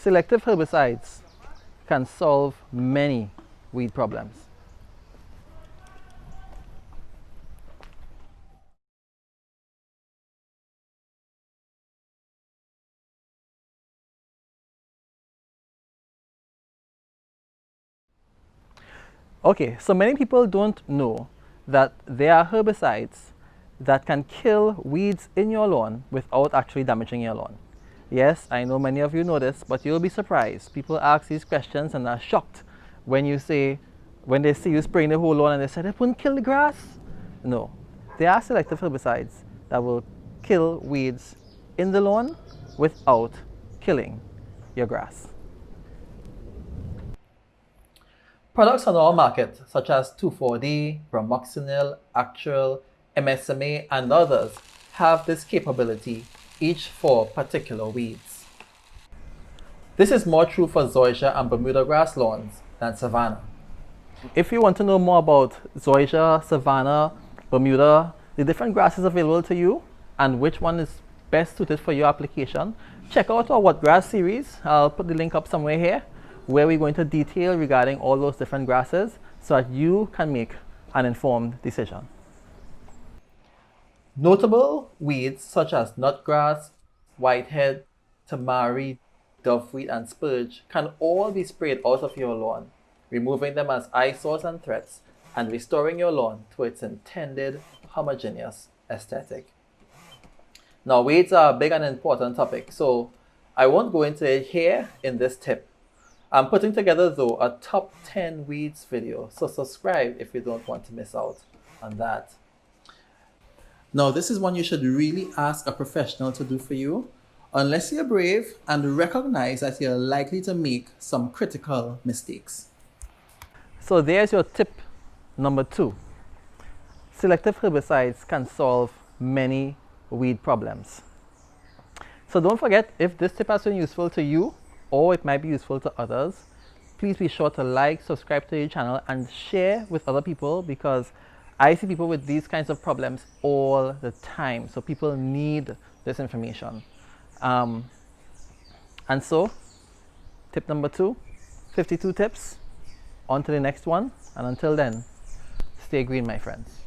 Selective herbicides can solve many weed problems. Okay, so many people don't know that there are herbicides that can kill weeds in your lawn without actually damaging your lawn. Yes, I know many of you know this, but you'll be surprised. People ask these questions and are shocked when they see you spraying the whole lawn and they say, it wouldn't kill the grass. No, there are selective herbicides that will kill weeds in the lawn without killing your grass. Products on our market, such as 2,4-D, bromoxynil, Actual, MSMA, and others, have this capability, each for particular weeds. This is more true for zoysia and Bermuda grass lawns than savanna. If you want to know more about zoysia, savanna, Bermuda, the different grasses available to you, and which one is best suited for your application, check out our What Grass series. I'll put the link up somewhere here, where we're going to detail regarding all those different grasses so that you can make an informed decision. Notable weeds such as nutgrass, whitehead, tamari, doveweed, and spurge can all be sprayed out of your lawn, removing them as eyesores and threats and restoring your lawn to its intended homogeneous aesthetic. Now, weeds are a big and important topic, so I won't go into it here in this tip. I'm putting together, though, a top 10 weeds video, so subscribe if you don't want to miss out on that. Now, this is one you should really ask a professional to do for you, unless you're brave and recognize that you're likely to make some critical mistakes. So there's your tip number 2. Selective herbicides can solve many weed problems. So don't forget, if this tip has been useful to you, or it might be useful to others, please be sure to like, subscribe to your channel, and share with other people, because I see people with these kinds of problems all the time. So people need this information. And so, tip number 2, 52 tips. On to the next one. And until then, stay green, my friends.